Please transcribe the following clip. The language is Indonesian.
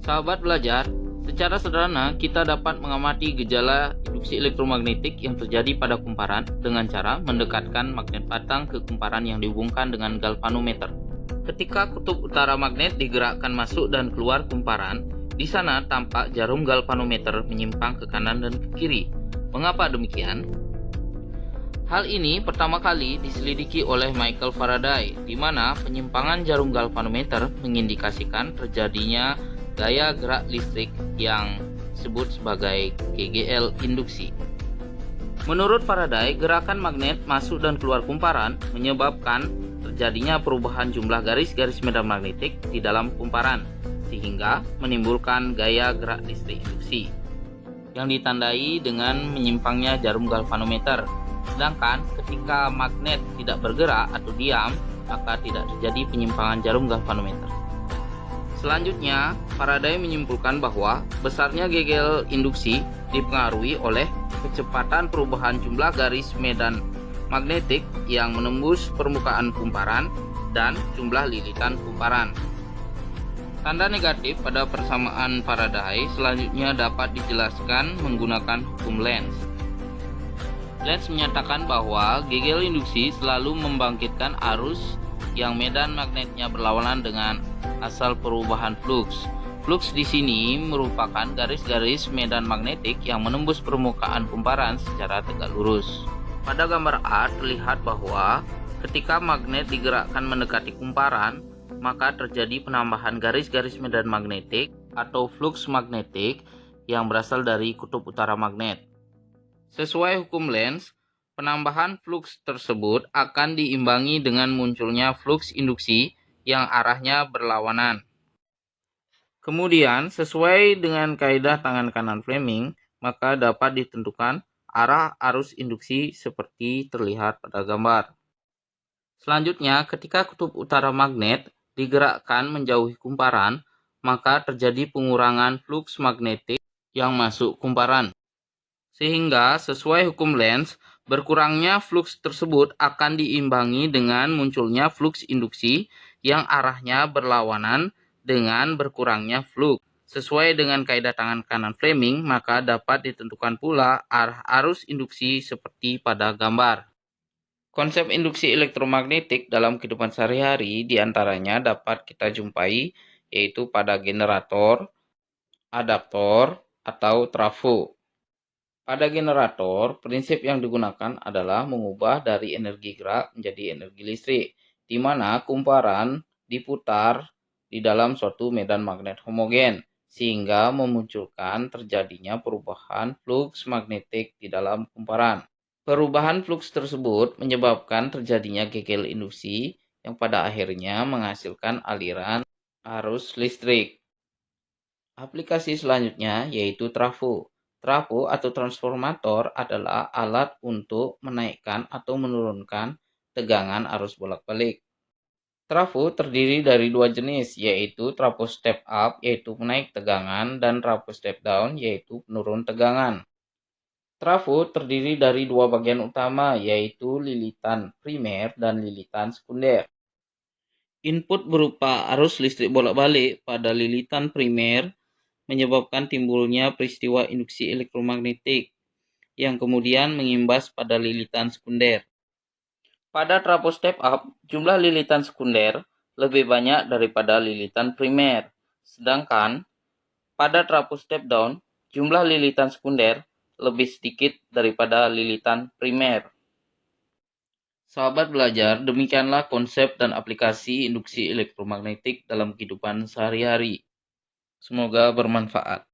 Sahabat belajar, secara sederhana kita dapat mengamati gejala induksi elektromagnetik yang terjadi pada kumparan dengan cara mendekatkan magnet batang ke kumparan yang dihubungkan dengan galvanometer. Ketika kutub utara magnet digerakkan masuk dan keluar kumparan, di sana tampak jarum galvanometer menyimpang ke kanan dan ke kiri. Mengapa demikian? Hal ini pertama kali diselidiki oleh Michael Faraday, di mana penyimpangan jarum galvanometer mengindikasikan terjadinya gaya gerak listrik yang disebut sebagai GGL induksi. Menurut Faraday, gerakan magnet masuk dan keluar kumparan menyebabkan terjadinya perubahan jumlah garis-garis medan magnetik di dalam kumparan, sehingga menimbulkan gaya gerak listrik induksi yang ditandai dengan menyimpangnya jarum galvanometer. Sedangkan ketika magnet tidak bergerak atau diam, maka tidak terjadi penyimpangan jarum galvanometer. Selanjutnya, Faraday menyimpulkan bahwa besarnya GGL induksi dipengaruhi oleh kecepatan perubahan jumlah garis medan magnetik yang menembus permukaan kumparan dan jumlah lilitan kumparan. Tanda negatif pada persamaan Faraday selanjutnya dapat dijelaskan menggunakan hukum Lenz. Lenz menyatakan bahwa GGL induksi selalu membangkitkan arus yang medan magnetnya berlawanan dengan asal perubahan flux. Flux di sini merupakan garis-garis medan magnetik yang menembus permukaan kumparan secara tegak lurus. Pada gambar A terlihat bahwa ketika magnet digerakkan mendekati kumparan, maka terjadi penambahan garis-garis medan magnetik atau flux magnetik yang berasal dari kutub utara magnet. Sesuai hukum Lenz, penambahan flux tersebut akan diimbangi dengan munculnya flux induksi yang arahnya berlawanan. Kemudian, sesuai dengan kaidah tangan kanan Fleming, maka dapat ditentukan arah arus induksi seperti terlihat pada gambar. Selanjutnya, ketika kutub utara magnet digerakkan menjauhi kumparan, maka terjadi pengurangan flux magnetik yang masuk kumparan. Sehingga sesuai hukum Lenz, berkurangnya flux tersebut akan diimbangi dengan munculnya flux induksi yang arahnya berlawanan dengan berkurangnya flux. Sesuai dengan kaidah tangan kanan Fleming, maka dapat ditentukan pula arah arus induksi seperti pada gambar. Konsep induksi elektromagnetik dalam kehidupan sehari-hari diantaranya dapat kita jumpai yaitu pada generator, adaptor, atau trafo. Pada generator, prinsip yang digunakan adalah mengubah dari energi gerak menjadi energi listrik, di mana kumparan diputar di dalam suatu medan magnet homogen, sehingga memunculkan terjadinya perubahan flux magnetik di dalam kumparan. Perubahan flux tersebut menyebabkan terjadinya GGL induksi yang pada akhirnya menghasilkan aliran arus listrik. Aplikasi selanjutnya yaitu trafo. Trafo atau transformator adalah alat untuk menaikkan atau menurunkan tegangan arus bolak-balik. Trafo terdiri dari dua jenis, yaitu trafo step up, yaitu menaik tegangan, dan trafo step down, yaitu penurun tegangan. Trafo terdiri dari dua bagian utama, yaitu lilitan primer dan lilitan sekunder. Input berupa arus listrik bolak-balik pada lilitan primer menyebabkan timbulnya peristiwa induksi elektromagnetik yang kemudian mengimbas pada lilitan sekunder. Pada trafo step up, jumlah lilitan sekunder lebih banyak daripada lilitan primer, sedangkan pada trafo step down, jumlah lilitan sekunder lebih sedikit daripada lilitan primer. Sahabat belajar, demikianlah konsep dan aplikasi induksi elektromagnetik dalam kehidupan sehari-hari. Semoga bermanfaat.